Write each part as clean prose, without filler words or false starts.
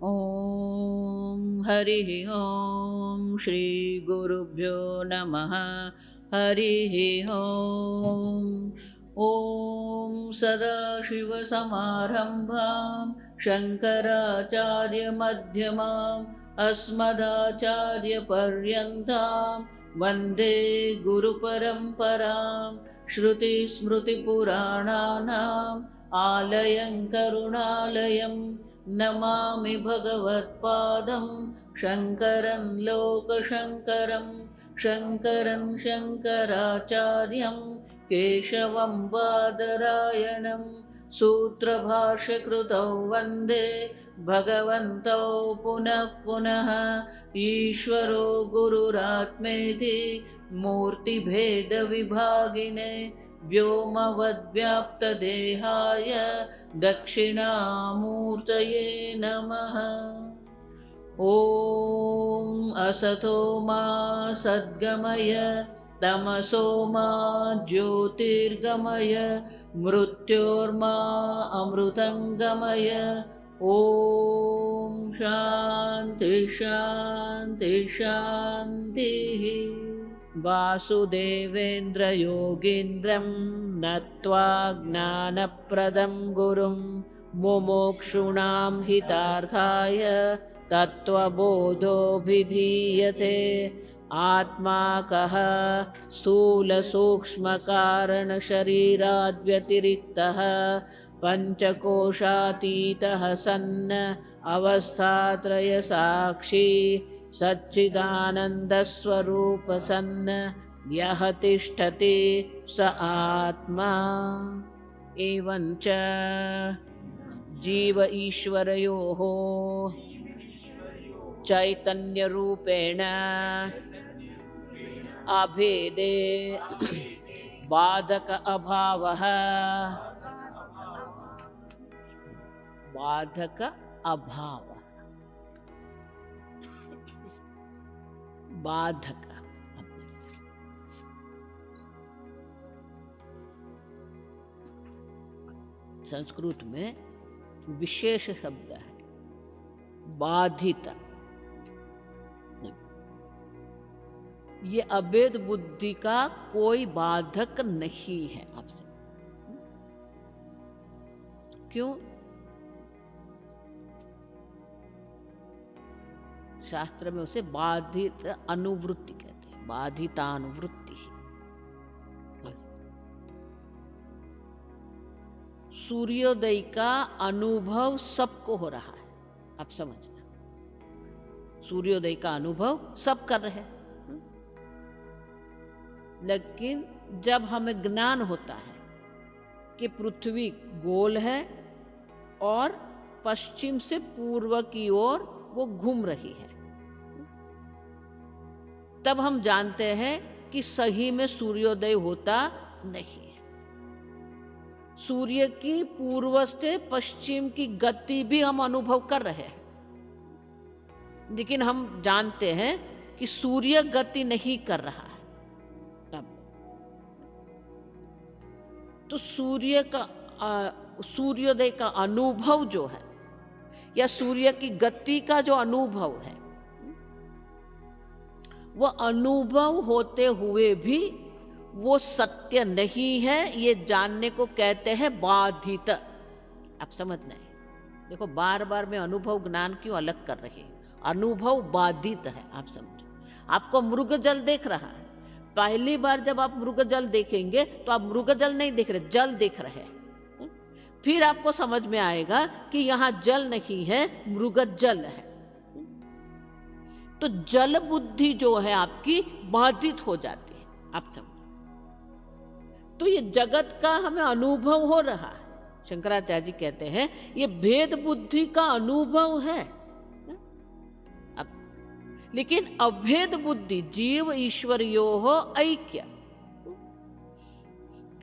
ॐ हरिः ॐ श्रीगुरुभ्यो नमः। हरिः ॐ। ॐ सदाशिवसमारम्भां शङ्कराचार्यमध्यमाम् अस्मदाचार्यपर्यन्तां वन्दे गुरुपरम्परां। श्रुतिस्मृतिपुराणानाम् आलयं करुणालयं नमामि भगवत्पादं शङ्करं लोकशङ्करं। शङ्करं शङ्कराचार्यं केशवं बादरायणं सूत्रभाष्यकृतौ वन्दे भगवन्तौ पुनः पुनः। ईश्वरो गुरुरात्मेति मूर्तिभेदविभागिने व्योमवद्व्याप्तदेहाय दक्षिणामूर्तये नमः। ॐ असतो मा सद्गमय तमसो मा ज्योतिर्गमय मृत्योर्मा अमृतङ्गमय। ॐ शान्ति शान्ति शान्तिः। वासुदेवेन्द्रयोगीन्द्रं नत्वा ज्ञानप्रदं गुरुं मुमुक्षूणां हितार्थाय तत्त्वबोधोऽभिधीयते। आत्मा कः स्थूलसूक्ष्मकारणशरीराद्व्यतिरिक्तः पञ्चकोशातीतः सन् अवस्थात्रयसाक्षी सच्चिदानन्दस्वरूपसन् यः तिष्ठति स आत्मा। एवञ्च जीव ईश्वरयोः चैतन्यरूपेण अभेदे बाधक अभावः। बाधक अभाव बाधक संस्कृत में विशेष शब्द है बाधित। ये अभेद बुद्धि का कोई बाधक नहीं है आपसे। क्यों? शास्त्र में उसे बाधित अनुवृत्ति कहते हैं, बाधितानुवृत्ति। सूर्योदय का अनुभव सबको हो रहा है, आप समझना। सूर्योदय का अनुभव सब कर रहे हैं, लेकिन जब हमें ज्ञान होता है कि पृथ्वी गोल है और पश्चिम से पूर्व की ओर वो घूम रही है, तब हम जानते हैं कि सही में सूर्योदय होता नहीं है। सूर्य की पूर्व से पश्चिम की गति भी हम अनुभव कर रहे हैं, लेकिन हम जानते हैं कि सूर्य गति नहीं कर रहा है। तो सूर्योदय का अनुभव जो है या सूर्य की गति का जो अनुभव है, वह अनुभव होते हुए भी वो सत्य नहीं है, ये जानने को कहते हैं बाधित। आप समझना है। देखो बार बार मैं अनुभव ज्ञान क्यों अलग कर रही हूं। अनुभव बाधित है, आप समझो। आपको मृगजल देख रहा है, पहली बार जब आप मृगजल देखेंगे तो आप मृगजल नहीं देख रहे, जल देख रहे हैं। फिर आपको समझ में आएगा कि यहाँ जल नहीं है, मृगजल है। तो जल बुद्धि जो है आपकी बाधित हो जाती है, आप समझो। तो ये जगत का हमें अनुभव हो रहा है। शंकराचार्य जी कहते हैं ये भेद बुद्धि का अनुभव है। लेकिन अभेद बुद्धि जीव ईश्वरयोः ऐक्य,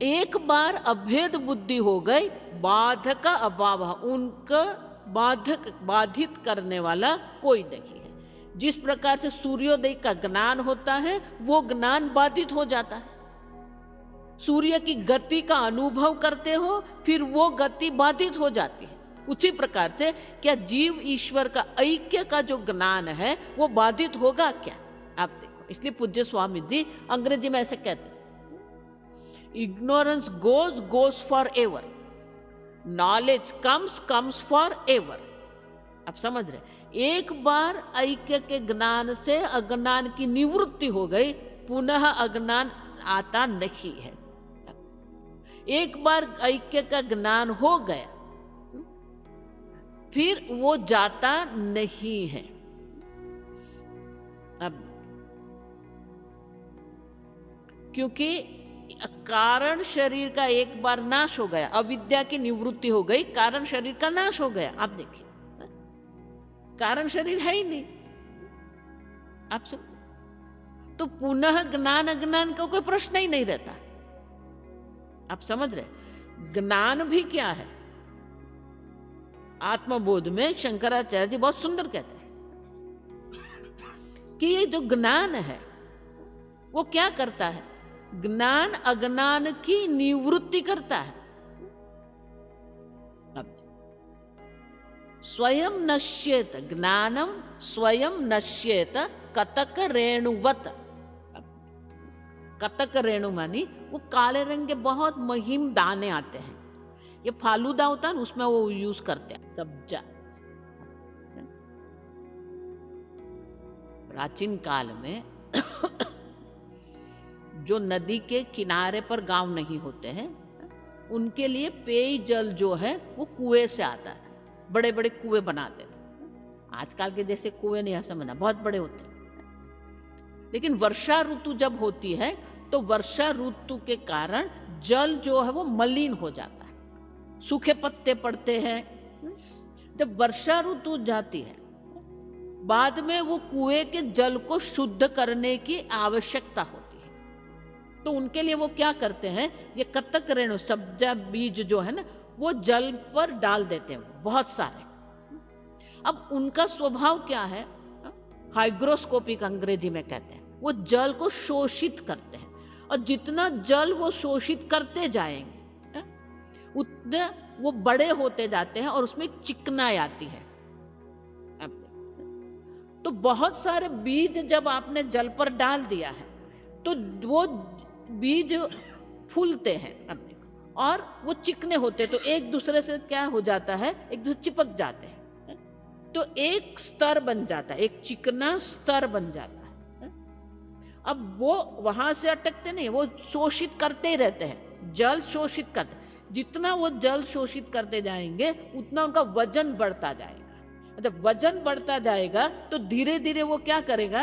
एक बार अभेद बुद्धि हो गई, बाधक अभाव, उनका बाधित करने वाला कोई नहीं है। जिस प्रकार से सूर्योदय का ज्ञान होता है वो ज्ञान बाधित हो जाता है। सूर्य की गति का अनुभव करते हो, फिर वो गति बाधित हो जाती है। उसी प्रकार से क्या जीव ईश्वर का ऐक्य का जो ज्ञान है वो बाधित होगा क्या? आप देखो, इसलिए पूज्य स्वामी जी अंग्रेजी में ऐसे कहते हैं, ignorance goes for ever, knowledge comes for ever. आप समझ रहे, एक बार ऐक्य के ज्ञान से अज्ञान की निवृत्ति हो गई, पुनः अज्ञान आता नहीं है। एक बार ऐक्य का ज्ञान हो गया फिर वो जाता नहीं है। अब क्योंकि कारण शरीर का एक बार नाश हो गया, अविद्या की निवृत्ति हो गई, कारण शरीर का नाश हो गया। आप देखिए, कारण शरीर है ही नहीं। आप सब तो पुनः ज्ञान अज्ञान का कोई प्रश्न ही नहीं रहता। आप समझ रहे, ज्ञान भी क्या है? आत्मबोध में शंकराचार्य जी बहुत सुंदर कहते हैं कि ये जो ज्ञान है वो क्या करता है? ज्ञान अज्ञान की निवृत्ति करता है। अब स्वयं नश्येत ज्ञानम, स्वयं नश्येत कतक रेणुवत। कतक रेणु मानी वो काले रंग के बहुत महीन दाने आते हैं, ये फालूदा होता है ना, उसमें वो यूज करते हैं सब्जा। प्राचीन काल में जो नदी के किनारे पर गांव नहीं होते हैं, उनके लिए पेयजल जो है वो कुएं से आता था। बड़े बड़े कुएं बनाते थे। आजकल के जैसे कुएं नहीं समझना, बहुत बड़े होते हैं। लेकिन वर्षा ऋतु जब होती है तो वर्षा ऋतु के कारण जल जो है वो मलिन हो जाता है, सूखे पत्ते पड़ते हैं। जब वर्षा ऋतु जाती है, बाद में वो कुएं के जल को शुद्ध करने की आवश्यकता होती है। तो उनके लिए वो क्या करते हैं, ये कतक रेणु सब्जा बीज जो है ना, वो जल पर डाल देते हैं बहुत सारे। अब उनका स्वभाव क्या है? हाइग्रोस्कोपिक अंग्रेजी में कहते हैं। वो जल को शोषित करते हैं, और जितना जल वो शोषित करते जाएंगे उतने वो बड़े होते जाते हैं और उसमें चिकनाई आती है। तो बहुत सारे बीज जब आपने जल पर डाल दिया है तो वो बीज फूलते हैं और वो चिकने होते, तो एक दूसरे से क्या हो जाता है, एक दूसरे चिपक जाते हैं, तो एक स्तर बन जाता है, एक चिकना स्तर बन जाता है। अब वो वहां से अटकते नहीं, वो शोषित करते ही रहते हैं, जल शोषित करते। जितना वो जल शोषित करते जाएंगे उतना उनका वजन बढ़ता जाएगा। जब वजन बढ़ता जाएगा तो धीरे धीरे वो क्या करेगा,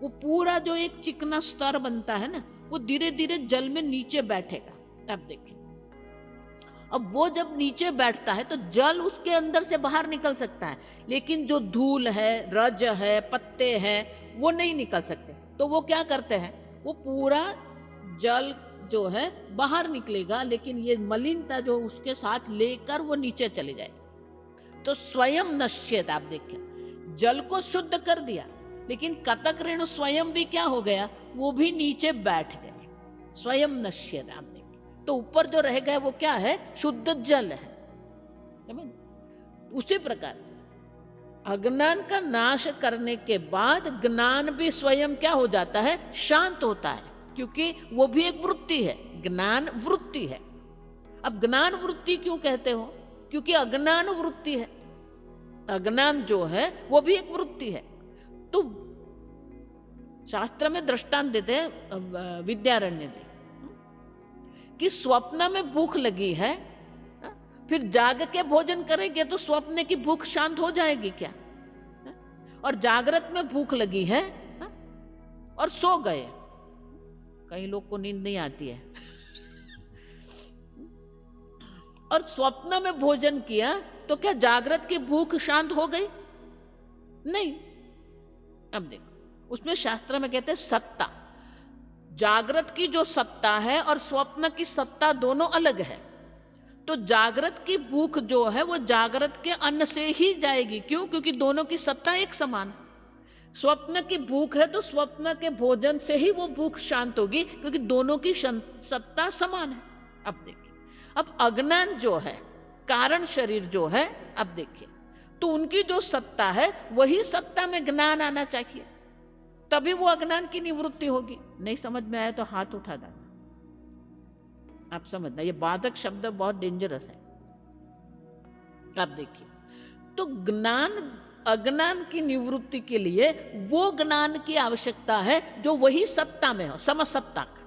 वो पूरा जो एक चिकना स्तर बनता है ना, वो धीरे धीरे जल में नीचे बैठेगा। अब देखिए, अब वो जब नीचे बैठता है तो जल उसके अंदर से बाहर निकल सकता है, लेकिन जो धूल है, रज है, पत्ते हैं, वो नहीं निकल सकते। तो वो क्या करते हैं, वो पूरा जल जो है बाहर निकलेगा, लेकिन ये मलिनता जो उसके साथ लेकर वो नीचे चली जाए। तो स्वयं नश्येत, आप देखिए जल को शुद्ध कर दिया, लेकिन कतक रेणु स्वयं भी क्या हो गया, वो भी नीचे बैठ गए। स्वयं नश्येत, आप देखिए, तो ऊपर जो रह गया वो क्या है, शुद्ध जल है। उसी प्रकार से अज्ञान का नाश करने के बाद ज्ञान भी स्वयं क्या हो जाता है, शांत होता है, क्योंकि वो भी एक वृत्ति है, ज्ञान वृत्ति है। अब ज्ञान वृत्ति क्यों कहते हो, क्योंकि अज्ञान वृत्ति है, अज्ञान जो है वो भी एक वृत्ति है। तो शास्त्र में दृष्टांत देते हैं विद्यारण्य जी कि स्वप्न में भूख लगी है, फिर जाग के भोजन करेंगे तो स्वप्न की भूख शांत हो जाएगी क्या? और जागृत में भूख लगी है और सो गए, कई लोग को नींद नहीं आती है, और स्वप्न में भोजन किया तो क्या जागृत की भूख शांत हो गई? नहीं। अब देखो, उसमें शास्त्र में कहते हैं सत्ता, जागृत की जो सत्ता है और स्वप्न की सत्ता दोनों अलग है। तो जागृत की भूख जो है वो जागृत के अन्न से ही जाएगी। क्यों? क्योंकि दोनों की सत्ता एक समान। स्वप्न की भूख है तो स्वप्न के भोजन से ही वो भूख शांत होगी, क्योंकि दोनों की सत्ता समान है। अब देखिए, अब अज्ञान जो है कारण शरीर जो है, अब देखिए, तो उनकी जो सत्ता है वही सत्ता में ज्ञान आना चाहिए, तभी वो अज्ञान की निवृत्ति होगी। नहीं समझ में आया तो हाथ उठा देना। आप समझना, ये बाधक शब्द बहुत डेंजरस है। आप देखिए, तो ज्ञान अज्ञान की निवृत्ति के लिए वो ज्ञान की आवश्यकता है जो वही सत्ता में हो, समसत्ता का।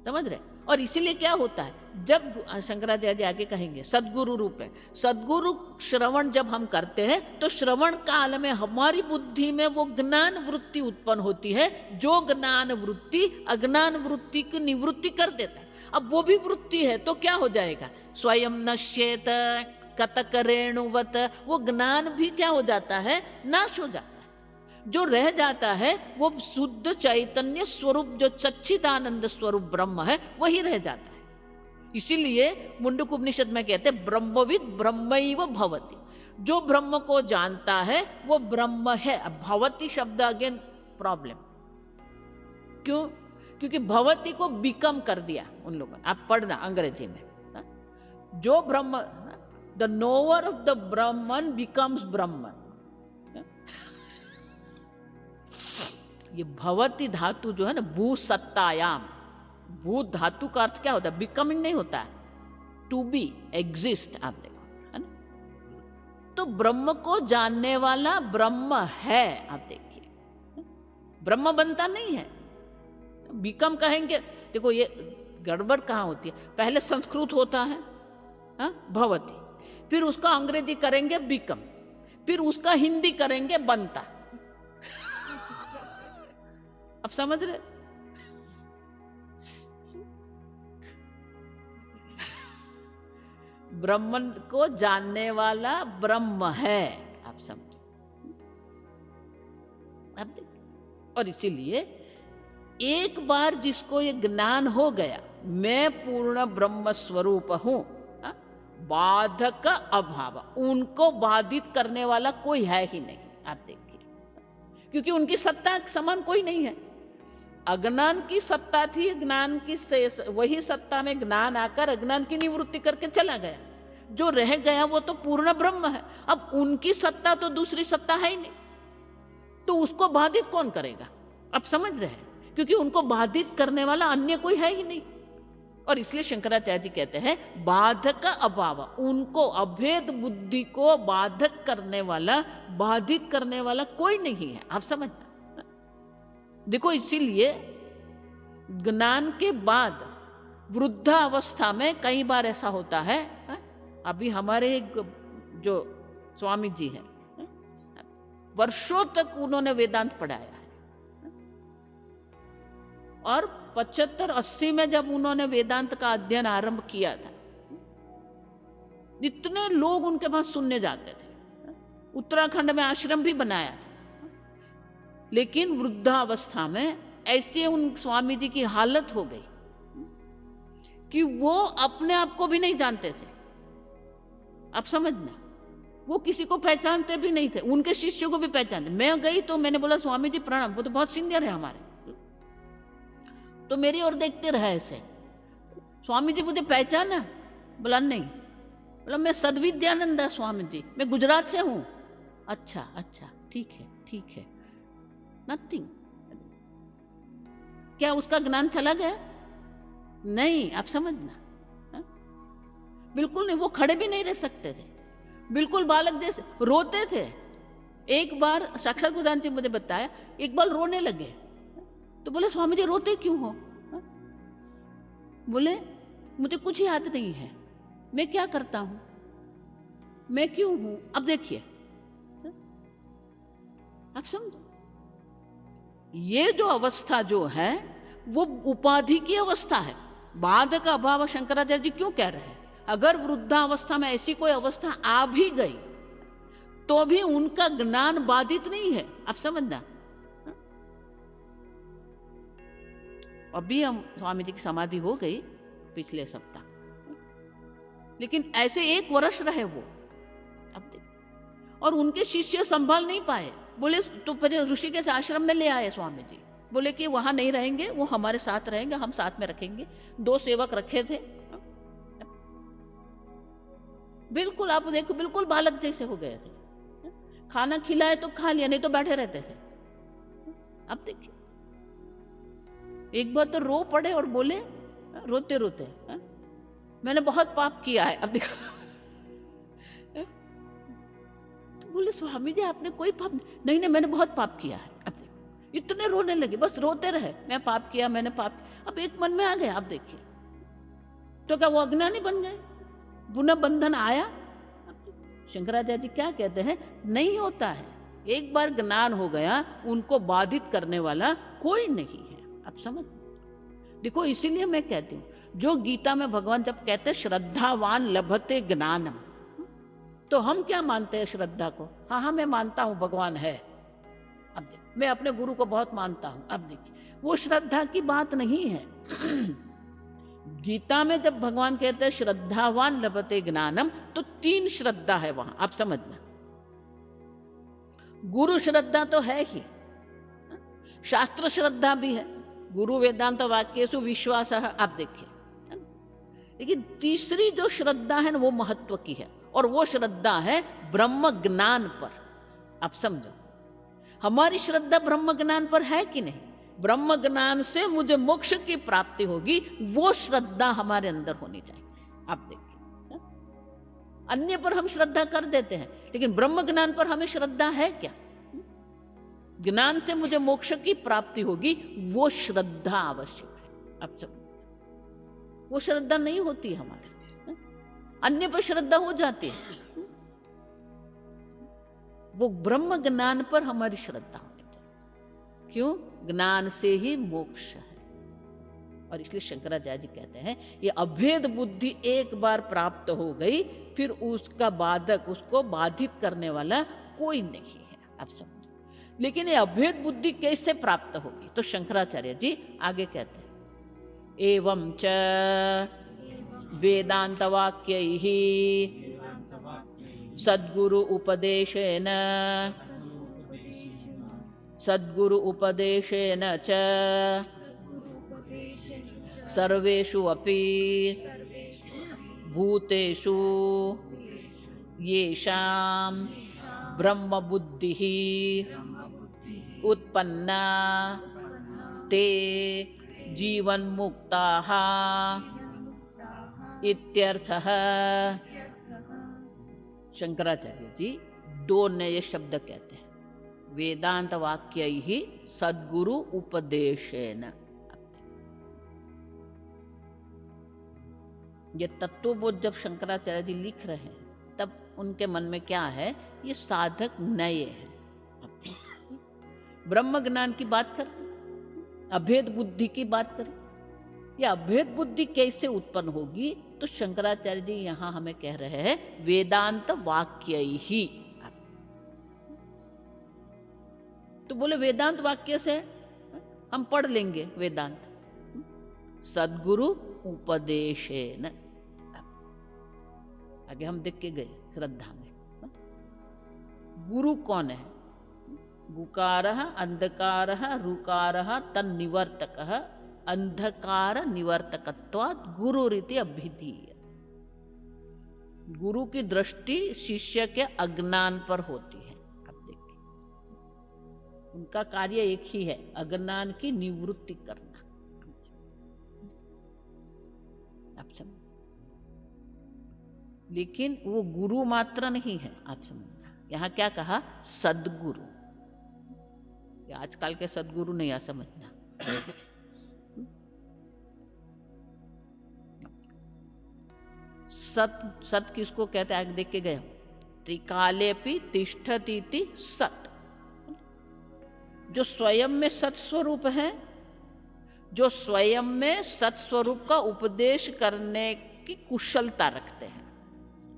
समझ रहे? और इसीलिए क्या होता है, जब शंकराचार्य आगे कहेंगे सद्गुरु रूप है, सद्गुरु श्रवण जब हम करते हैं तो श्रवण काल में हमारी बुद्धि में वो ज्ञान वृत्ति उत्पन्न होती है, जो ज्ञान वृत्ति अज्ञान वृत्ति की निवृत्ति कर देता है। अब वो भी वृत्ति है तो क्या हो जाएगा, स्वयं नश्येत कतक रेणुवत, वो ज्ञान भी क्या हो जाता है, नाश हो जाता है। जो रह जाता है वो शुद्ध चैतन्य स्वरूप, जो सच्चिदानंद स्वरूप ब्रह्म है, वही रह जाता है। इसीलिए मुंडक उपनिषद में कहते हैं ब्रह्मविद ब्रह्मैव भवति, जो ब्रह्म को जानता है वो ब्रह्म है। अब भवति शब्द अगेन प्रॉब्लम, क्यों? क्योंकि भवति को बिकम कर दिया उन लोगों ने। आप पढ़ना अंग्रेजी में, जो Brahma, the knower of the Brahman becomes Brahman. ये भवति धातु जो है ना, भू सत्तायाम, भू धातु का अर्थ क्या होता है, बिकमिंग नहीं होता है, टू बी, एग्जिस्ट। आप देखो, है ना? तो ब्रह्म को जानने वाला ब्रह्म है। आप देखिए, ब्रह्म बनता नहीं है, बिकम कहेंगे। देखो ये गड़बड़ कहाँ होती है, पहले संस्कृत होता है भवति, फिर उसका अंग्रेजी करेंगे बिकम, फिर उसका हिंदी करेंगे बनता। अब समझ रहे? ब्रह्मन को जानने वाला ब्रह्म है। आप समझो, अब देखिए, और इसीलिए एक बार जिसको ये ज्ञान हो गया मैं पूर्ण ब्रह्म स्वरूप हूं, बाधक अभाव, उनको बाधित करने वाला कोई है ही नहीं। आप देखिए, क्योंकि उनकी सत्ता समान कोई नहीं है। अज्ञान की सत्ता थी, ज्ञान की वही सत्ता में ज्ञान आकर अज्ञान की निवृत्ति करके चला गया। जो रह गया वो तो पूर्ण ब्रह्म है। अब उनकी सत्ता तो दूसरी सत्ता है ही नहीं, तो उसको बाधित कौन करेगा? अब समझ रहे हैं, क्योंकि उनको बाधित करने वाला अन्य कोई है ही नहीं। और इसलिए शंकराचार्य जी कहते हैं बाधक अभाव, उनको अभेद बुद्धि को बाधक करने वाला, बाधित करने वाला कोई नहीं है। आप समझना, देखो इसीलिए ज्ञान के बाद वृद्धावस्था में कई बार ऐसा होता है। अभी हमारे जो स्वामी जी हैं, वर्षों तक उन्होंने वेदांत पढ़ाया है, और 75-80 में जब उन्होंने वेदांत का अध्ययन आरंभ किया था, इतने लोग उनके पास सुनने जाते थे। उत्तराखंड में आश्रम भी बनाया था। लेकिन वृद्धावस्था में ऐसे उन स्वामी जी की हालत हो गई कि वो अपने आप को भी नहीं जानते थे। आप समझना, वो किसी को पहचानते भी नहीं थे, उनके शिष्यों को भी पहचानते। मैं गई तो मैंने बोला स्वामी जी प्रणाम, वो तो बहुत सीनियर है हमारे, तो मेरी ओर देखते रहे ऐसे। स्वामी जी मुझे पहचाना? बोला नहीं। बोला मैं सद्विद्यानंद स्वामी जी, मैं गुजरात से हूँ। अच्छा अच्छा, ठीक है ठीक है, नथिंग। क्या उसका ज्ञान चला गया? नहीं। आप समझना, बिल्कुल नहीं। वो खड़े भी नहीं रह सकते थे, बिल्कुल बालक जैसे रोते थे। एक बार साक्षात गुरुदान जी मुझे बताया, एक बार रोने लगे तो बोले स्वामी जी रोते क्यों हो? बोले मुझे कुछ याद नहीं है, मैं क्या करता हूं, मैं क्यों हूं। अब देखिए, आप समझो, ये जो अवस्था जो है वो उपाधि की अवस्था है। बाधक अभाव शंकराचार्य जी क्यों कह रहे हैं? अगर वृद्धावस्था में ऐसी कोई अवस्था आ भी गई तो भी उनका ज्ञान बाधित नहीं है। आप समझना, अभी हम स्वामी जी की समाधि हो गई पिछले सप्ताह, लेकिन ऐसे 1 वर्ष रहे वो। अब देख, और उनके शिष्य संभाल नहीं पाए। बोले तो फिर ऋषिकेश आश्रम में ले आए स्वामी जी। बोले कि वहां नहीं रहेंगे, वो हमारे साथ रहेंगे, हम साथ में रखेंगे। 2 सेवक रखे थे। बिल्कुल आप देखो, बिल्कुल बालक जैसे हो गए थे। खाना खिलाए तो खा लिया, नहीं तो बैठे रहते थे। अब देखिए, एक बार तो रो पड़े और बोले रोते रोते, मैंने बहुत पाप किया है। अब देखो, तो बोले स्वामी जी आपने कोई पाप नहीं, नहीं मैंने बहुत पाप किया है। अब देखो, इतने रोने लगे, बस रोते रहे, मैं पाप किया, मैंने पाप किया। अब एक मन में आ गया। आप देखिए, तो क्या वो अज्ञानी बन गए? पुनः बंधन आया? शंकराचार्य जी क्या कहते हैं, नहीं होता है। एक बार ज्ञान हो गया, उनको बाधित करने वाला कोई नहीं है। आप समझ देखो, इसीलिए मैं कहती हूँ, जो गीता में भगवान जब कहते हैं श्रद्धावान लभते ज्ञानम, तो हम क्या मानते हैं श्रद्धा को? हाँ हाँ मैं मानता हूँ भगवान है। अब देखिए, मैं अपने गुरु को बहुत मानता हूँ। अब देखिए, वो श्रद्धा की बात नहीं है। गीता में जब भगवान कहते हैं श्रद्धावान लभते ज्ञानम, तो 3 श्रद्धा है वहां, आप समझना। गुरु श्रद्धा तो है ही, शास्त्र श्रद्धा भी है, गुरु वेदांत वाक्येषु विश्वास है। आप देखिए, लेकिन तीसरी जो श्रद्धा है ना, वो महत्व की है, और वो श्रद्धा है ब्रह्म ज्ञान पर। आप समझो, हमारी श्रद्धा ब्रह्म ज्ञान पर है कि नहीं? ब्रह्म ज्ञान से मुझे मोक्ष की प्राप्ति होगी, वो श्रद्धा हमारे अंदर होनी चाहिए। आप देखिए, अन्य पर हम श्रद्धा कर देते हैं, लेकिन ब्रह्म ज्ञान पर हमें श्रद्धा है क्या? ज्ञान से मुझे मोक्ष की प्राप्ति होगी, वो श्रद्धा आवश्यक है। अब सब वो श्रद्धा नहीं होती हमारे, अन्य पर श्रद्धा हो जाती है। वो ब्रह्म ज्ञान पर हमारी श्रद्धा होनी चाहिए। क्यों? ज्ञान से ही मोक्ष है। और इसलिए शंकराचार्य जी कहते हैं, ये अभेद बुद्धि एक बार प्राप्त हो गई, फिर उसका बाधक, उसको बाधित करने वाला कोई नहीं है। आप समझो, लेकिन ये अभेद बुद्धि कैसे प्राप्त होगी? तो शंकराचार्य जी आगे कहते हैं, एवं च वेदांत वाक्यैः सद्गुरु उपदेशेन च सर्वेषु अपि भूतेषु येषां ब्रह्म बुद्धिः उत्पन्ना ते जीवन्मुक्ताः इत्यर्थः। शंकराचार्य जी 2 नए शब्द कहते हैं, वेदांत वाक्य ही सद्गुरु उपदेशेन। ये तत्वबोध जब शंकराचार्य जी लिख रहे हैं, तब उनके मन में क्या है, ये साधक नए हैं। ब्रह्म ज्ञान की बात करें, अभेद बुद्धि की बात करें, ये अभेद बुद्धि कैसे उत्पन्न होगी? तो शंकराचार्य जी यहां हमें कह रहे हैं, वेदांत वाक्य ही। तो बोले वेदांत वाक्य से हम पढ़ लेंगे वेदांत, सद्गुरु उपदेशेन। आगे हम देख के गए श्रद्धा में, गुरु कौन है? गुकारः अंधकारः रुकारः तन्निवर्तकः अंधकार निवर्तकत्वात् गुरुरिति अभिधीय। गुरु की दृष्टि शिष्य के अज्ञान पर होती है। अब देखिए, उनका कार्य एक ही है, अज्ञान की निवृत्ति करना। आप समझ, लेकिन वो गुरु मात्र नहीं है। आप समझना, यहाँ क्या कहा? सद्गुरु। आजकल के सद्गुरु नहीं, आ समझना। सत किसको कहते हैं? आगे देख के गए, त्रिकालेपि तिष्ठतीति सत, जो स्वयं में सत स्वरूप है, जो स्वयं में सत स्वरूप का उपदेश करने की कुशलता रखते हैं,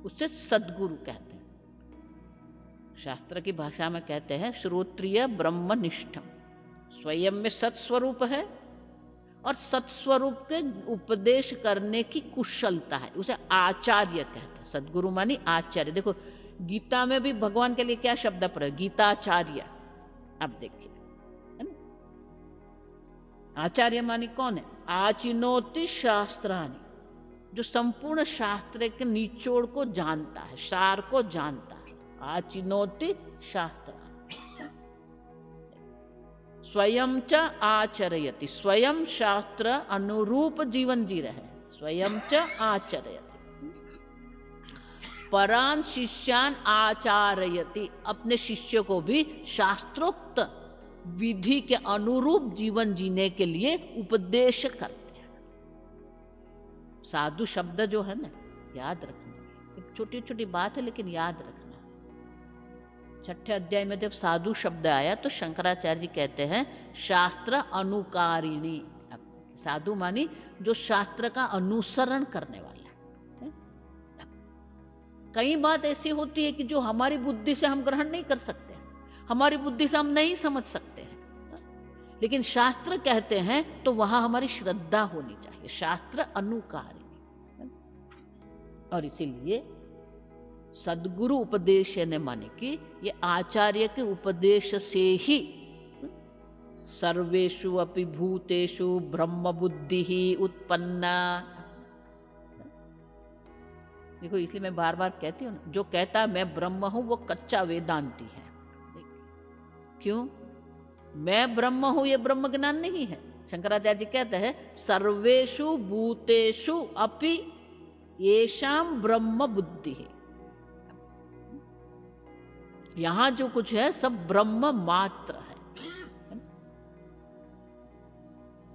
उससे सद्गुरु कहते हैं। शास्त्र की भाषा में कहते हैं श्रोत्रिय ब्रह्मनिष्ठम, स्वयं में सत्स्वरूप है और सत्स्वरूप के उपदेश करने की कुशलता है, उसे आचार्य कहते हैं। सद्गुरु मानी आचार्य। देखो गीता में भी भगवान के लिए क्या शब्द प्रयोग? गीताचार्य। अब देखिए, है ना? आचार्य मानी कौन है? आचिनोति शास्त्राणि, जो संपूर्ण शास्त्र के निचोड़ को जानता है, सार को जानता है। आचिनोति शास्त्र स्वयं च आचरयति, स्वयं शास्त्र अनुरूप जीवन जी रहे, स्वयं च आचरयति। परान शिष्यान आचारयति, अपने शिष्य को भी शास्त्रोक्त विधि के अनुरूप जीवन जीने के लिए उपदेश करते हैं। साधु शब्द जो है ना, याद रखना, एक छोटी छोटी बात है लेकिन याद रखना। छठे अध्याय में जब साधु शब्द आया तो शंकराचार्य जी कहते हैं शास्त्र अनुकारिणी। साधु मानी जो शास्त्र का अनुसरण करने वाला है। कई बात ऐसी होती है कि जो हमारी बुद्धि से हम ग्रहण नहीं कर सकते, हमारी बुद्धि से हम नहीं समझ सकते हैं, लेकिन शास्त्र कहते हैं तो वहां हमारी श्रद्धा होनी चाहिए। शास्त्र अनुकारिणी। और इसीलिए सद्गुरु उपदेश ने माने कि ये आचार्य के उपदेश से ही सर्वेषु अपि भूतेषु ब्रह्म बुद्धि ही उत्पन्ना। देखो इसलिए मैं बार बार कहती हूँ, जो कहता मैं ब्रह्म हूं वो कच्चा वेदांती है। क्यों? मैं ब्रह्म हूं ये ब्रह्म ज्ञान नहीं है। शंकराचार्य जी कहते हैं सर्वेषु भूतेषु अपि येषां ब्रह्म बुद्धि है। यहां जो कुछ है सब ब्रह्म मात्र है।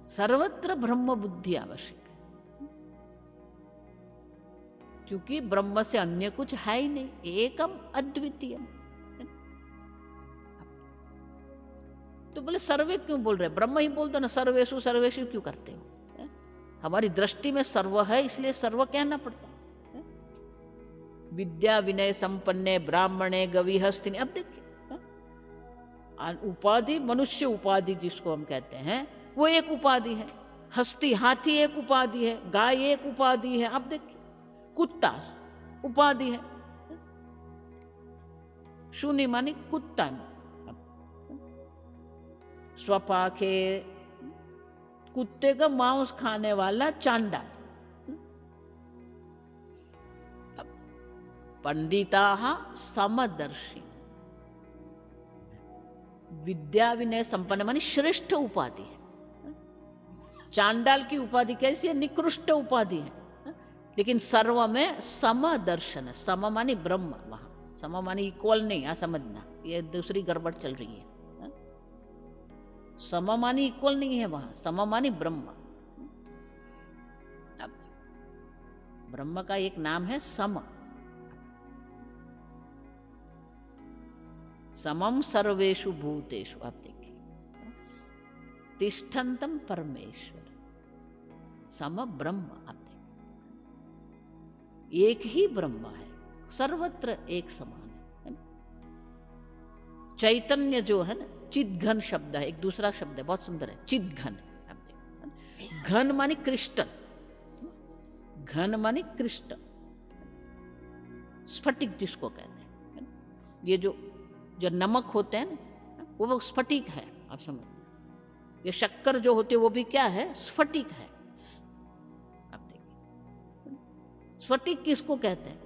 सर्वत्र ब्रह्म बुद्धि आवश्यक है, क्योंकि ब्रह्म से अन्य कुछ है ही नहीं, एकम अद्वितीयम। तो बोले सर्वे क्यों बोल रहे, ब्रह्म ही बोल दो ना, सर्वेषु सर्वेषु क्यों करते हो? हमारी दृष्टि में सर्व है इसलिए सर्व कहना पड़ता है। विद्या विनय संपन्ने ब्राह्मणे गविहस्तिनि। अब देखिए उपाधि, मनुष्य उपाधि जिसको हम कहते हैं वो एक उपाधि है, हस्ती हाथी एक उपाधि है, गाय एक उपाधि है। अब देखिए कुत्ता उपाधि है, शून्य मानी कुत्ता। स्वपाखे कुत्ते का मांस खाने वाला चांडाल। पंडिताः समदर्शी। विद्या विनय संपन्न मानी श्रेष्ठ उपाधि है। चांडाल की उपाधि कैसी है? निकृष्ट उपाधि है, लेकिन सर्व में समदर्शन है। सम मानी ब्रह्म, वहां सम मानी इक्वल नहीं, आ समझना, ये दूसरी गड़बड़ चल रही है। सम मानी इक्वल नहीं है वहां, सम मानी ब्रह्म। ब्रह्म का एक नाम है सम। समम सर्वेषु भूतेषु। आप देखिए तिष्ठन्तम परमेश्वर, सम ब्रह्म। आप देखिए एक ही ब्रह्म है, सर्वत्र एक समान है। चैतन्य जो है ना, चिद्घन शब्द है, एक दूसरा शब्द है बहुत सुंदर है, चिद्घन। आप देखिए घन मानी क्रिस्टल, घन मानी क्रिस्टल, स्फटिक जिसको कहते हैं। ये जो नमक होते हैं ना वो स्फटिक है, आप समझ। ये शक्कर जो होती है वो भी क्या है? स्फटिक है। आप देखिए स्फटिक किसको कहते हैं?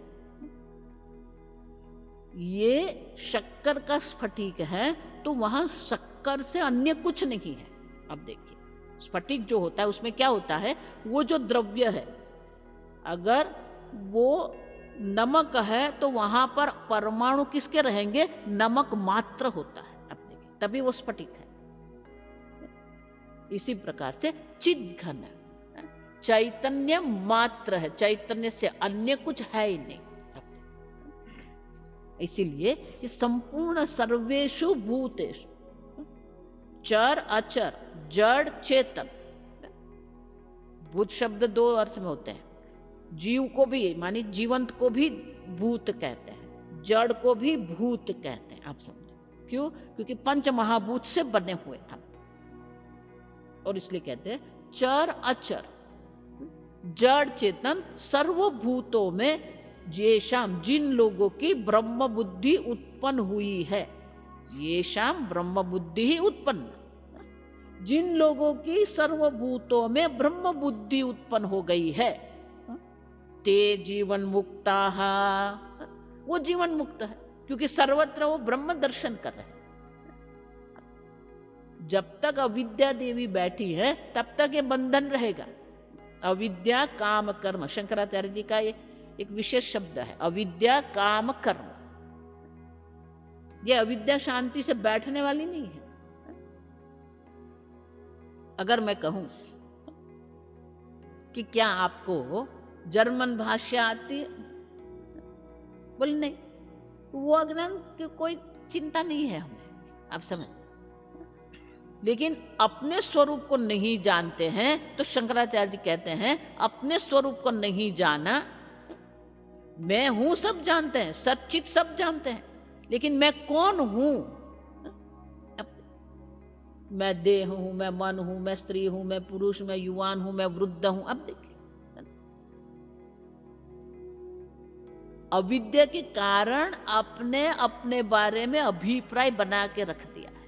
ये शक्कर का स्फटिक है तो वहां शक्कर से अन्य कुछ नहीं है। अब देखिए स्फटिक जो होता है उसमें क्या होता है? वो जो द्रव्य है, अगर वो नमक है तो वहां पर परमाणु किसके रहेंगे? नमक मात्र होता है। अब देखिए तभी वो स्फटिक है। इसी प्रकार से चिद्घन चैतन्य मात्र है, चैतन्य से अन्य कुछ है ही नहीं। इसीलिए ये संपूर्ण सर्वेषु भूतेषु, चर अचर, जड़ चेतन। भूत शब्द दो अर्थ में होते हैं। जीव को भी मानी जीवंत को भी भूत कहते हैं, जड़ को भी भूत कहते हैं। आप समझो क्यों? क्योंकि पंच महाभूत से बने हुए आप, और इसलिए कहते हैं चर अचर जड़ चेतन सर्वभूतों में येषाम, जिन लोगों की ब्रह्म बुद्धि उत्पन्न हुई है। येषाम ब्रह्म बुद्धि ही उत्पन्न, जिन लोगों की सर्वभूतों में ब्रह्म बुद्धि उत्पन्न हो गई है। ते जीवन मुक्ता, वो जीवन मुक्त है क्योंकि सर्वत्र वो ब्रह्म दर्शन कर रहे हैं। जब तक अविद्या देवी बैठी है तब तक ये बंधन रहेगा। अविद्या काम कर्म, शंकराचार्य जी का ये एक विशेष शब्द है, अविद्या काम कर्म। ये अविद्या शांति से बैठने वाली नहीं है। अगर मैं कहूं कि क्या आपको जर्मन भाषा आती है, बोले नहीं, वो अज्ञान की कोई चिंता नहीं है हमें, आप समझ। लेकिन अपने स्वरूप को नहीं जानते हैं, तो शंकराचार्य जी कहते हैं अपने स्वरूप को नहीं जाना। मैं हूं सब जानते हैं, सच्चित सब जानते हैं, लेकिन मैं कौन हूं? मैं देह हूं, मैं मन हूं, मैं स्त्री हूं, मैं पुरुष, मैं युवान हूं, मैं वृद्ध हूं। अब देखिए, अविद्या के कारण अपने अपने बारे में अभिप्राय बना के रख दिया है।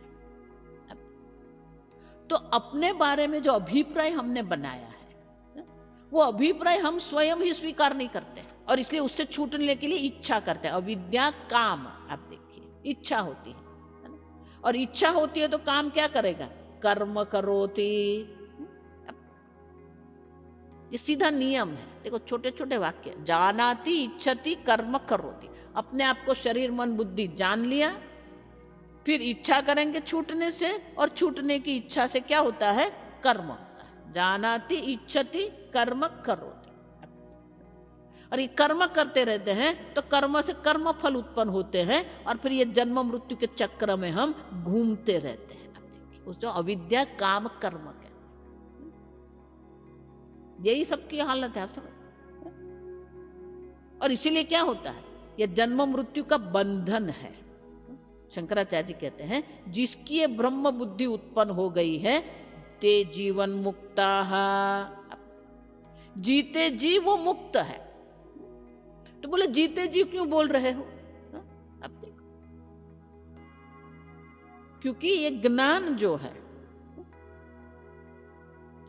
तो अपने बारे में जो अभिप्राय हमने बनाया है, वो अभिप्राय हम स्वयं ही स्वीकार नहीं करते हैं, और इसलिए उससे छूटने के लिए इच्छा करते हैं। अविद्या काम, आप देखिए, इच्छा होती है ना? और इच्छा होती है तो काम क्या करेगा? कर्म करोति। ये सीधा नियम है। देखो, छोटे छोटे वाक्य, जानाति इच्छति कर्म करोति। अपने आप को शरीर मन बुद्धि जान लिया, फिर इच्छा करेंगे छूटने से, और छूटने की इच्छा से क्या होता है? कर्म होता है। जानाति इच्छति कर्म करोति। और ये कर्म करते रहते हैं तो कर्म से कर्म फल उत्पन्न होते हैं, और फिर ये जन्म मृत्यु के चक्र में हम घूमते रहते हैं। उस जो अविद्या काम कर्म कहते हैं, यही सबकी हालत है, आप समझ। और इसीलिए क्या होता है? ये जन्म मृत्यु का बंधन है। शंकराचार्य जी कहते हैं जिसकी ये ब्रह्म बुद्धि उत्पन्न हो गई है, ते जीवन मुक्ता, जीते जी वो मुक्त है। तो बोले जीते जी क्यों बोल रहे हो? अब देखो, क्योंकि ये ज्ञान जो है,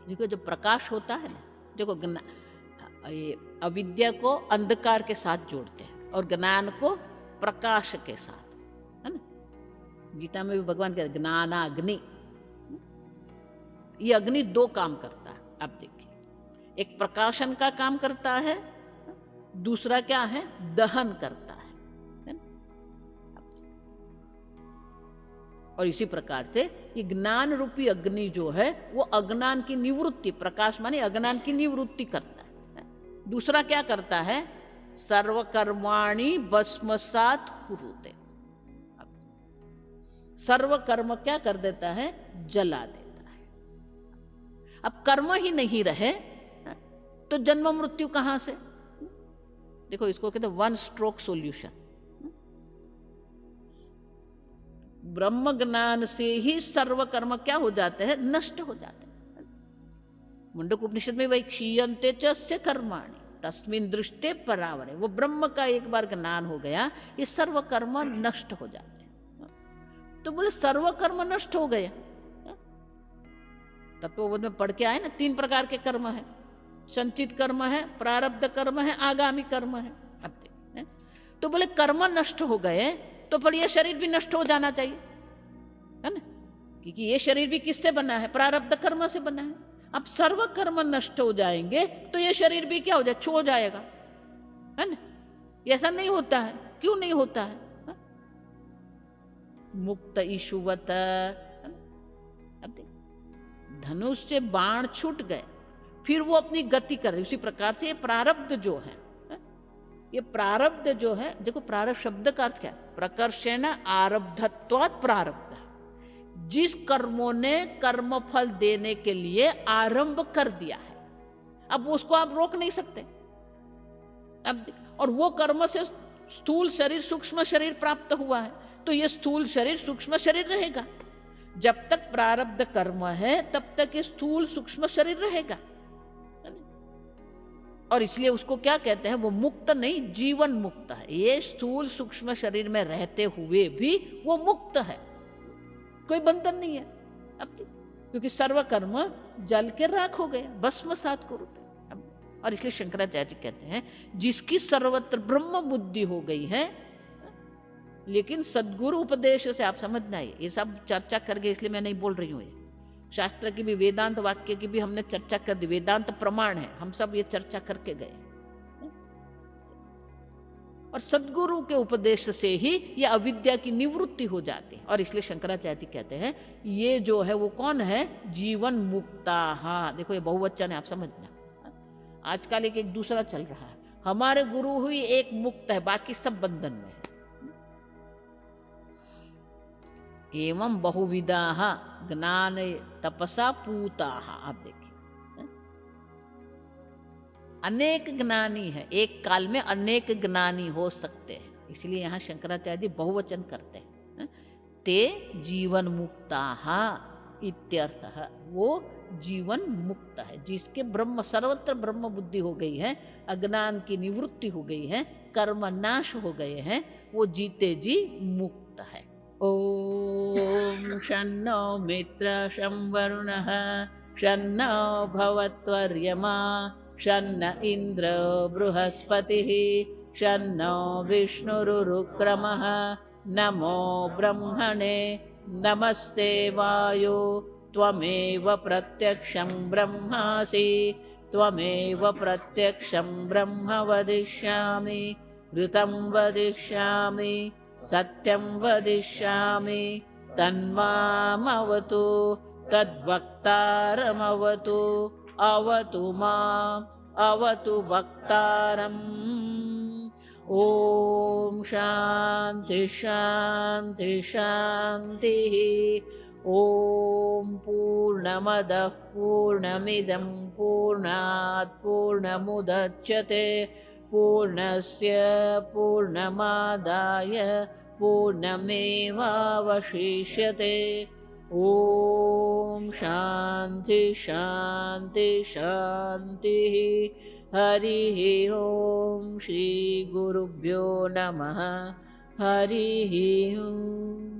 देखो जो प्रकाश होता है ना, देखो ये अविद्या को अंधकार के साथ जोड़ते हैं और ज्ञान को प्रकाश के साथ, है ना। गीता में भी भगवान कहते हैं ज्ञानाग्नि। ये अग्नि दो काम करता है। अब देखिए, एक प्रकाशन का काम करता है, दूसरा क्या है? दहन करता है ना? और इसी प्रकार से ये ज्ञान रूपी अग्नि जो है वो अज्ञान की निवृत्ति, प्रकाश माने अज्ञान की निवृत्ति करता है। दूसरा क्या करता है? सर्वकर्माणि भस्मसात् कुरुते। सर्व कर्म क्या कर देता है? जला देता है। अब कर्म ही नहीं रहे तो जन्म मृत्यु कहां से? देखो, इसको कहते हैं वन स्ट्रोक सॉल्यूशन। ब्रह्म ज्ञान से ही सर्व कर्म क्या हो जाते हैं? नष्ट हो जाते हैं। मुंडक उपनिषद में वही क्षीयन्ते च कर्माणि तस्मिन् दृष्टे परावरे। वो ब्रह्म का एक बार ज्ञान हो गया, ये सर्व कर्म नष्ट हो जाते हैं। तो बोले सर्व कर्म नष्ट हो गया। तत्वबोध में पढ़ के आए ना, 3 प्रकार के कर्म है। संचित कर्म है, प्रारब्ध कर्म है, आगामी कर्म है। तो बोले कर्म नष्ट हो गए तो फिर ये शरीर भी नष्ट हो जाना चाहिए, है ना, क्योंकि ये शरीर भी किससे बना है? प्रारब्ध कर्म से बना है। अब सर्व कर्म नष्ट हो जाएंगे तो ये शरीर भी क्या हो जाए? छो जाएगा, है ना। ऐसा नहीं होता है। क्यों नहीं होता है? मुक्त ईशुवत। धनुष से बाण छूट गए, फिर वो अपनी गति कर रही। उसी प्रकार से ये प्रारब्ध जो है, ये प्रारब्ध जो है, देखो प्रारब्ध शब्द का अर्थ क्या है? प्रकर्षेण आरब्धत्वात् प्रारब्ध। जिस कर्मों ने कर्म फल देने के लिए आरंभ कर दिया है, अब उसको आप रोक नहीं सकते। अब और वो कर्म से स्थूल शरीर सूक्ष्म शरीर प्राप्त हुआ है, तो ये स्थूल शरीर सूक्ष्म शरीर रहेगा। जब तक प्रारब्ध कर्म है तब तक ये स्थूल सूक्ष्म शरीर रहेगा, और इसलिए उसको क्या कहते हैं? वो मुक्त नहीं, जीवन मुक्त है। ये स्थूल सूक्ष्म शरीर में रहते हुए भी वो मुक्त है, कोई बंधन नहीं है। अब क्योंकि सर्व कर्म जल के राख हो गए, भस्मसात् कुरुते। और इसलिए शंकराचार्य कहते हैं जिसकी सर्वत्र ब्रह्म बुद्धि हो गई है, लेकिन सद्गुरु उपदेश से आप समझना है, ये सब चर्चा कर गए इसलिए मैं नहीं बोल रही हूँ, ये शास्त्र की भी वेदांत वाक्य की भी हमने चर्चा कर दी, वेदांत प्रमाण है, हम सब ये चर्चा करके गए। और सद्गुरु के उपदेश से ही ये अविद्या की निवृत्ति हो जाती है। और इसलिए शंकराचार्य कहते हैं ये जो है वो कौन है, जीवन मुक्ता। देखो ये बहुवचन है, आप समझना। आजकल एक दूसरा चल रहा है, हमारे गुरु ही एक मुक्त है, बाकी सब बंधन में है। एवं बहुविधा ज्ञान तपसा पूता। आप देखिए अनेक ज्ञानी है, एक काल में अनेक ज्ञानी हो सकते हैं, इसलिए यहाँ शंकराचार्य जी बहुवचन करते हैं। ते जीवन मुक्ता इत्यर्थ, वो जीवन मुक्त है जिसके ब्रह्म सर्वत्र ब्रह्म बुद्धि हो गई है, अज्ञान की निवृत्ति हो गई है, कर्म नाश हो गए हैं, वो जीते जी मुक्त है। ओम शन्नो मित्र शं वरुणः शन्नो भवत्वर्यमा शन्न इन्द्र बृहस्पतिः शन्नो विष्णुरुक्रमः नमो ब्रह्मणे नमस्ते वायो त्वमेव प्रत्यक्षं ब्रह्मासि त्वमेव प्रत्यक्षं ब्रह्म वदिष्यामि ऋतं वदिष्यामि सत्यं वदिष्यामि तन्मामवतु तद्वक्तारमवतु अवतु माम् अवतु वक्तारम्। ओम शांति शांति शांतिः। ओम पूर्णमदः पूर्णमिदं पूर्णात् पूर्णमुदच्यते पूर्णस्य पूर्णमादाय पूर्णमेवावशिष्यते। ओम शांति शांति शांतिः। हरिः ओम श्री गुरुभ्यो नमः। हरिः ओम।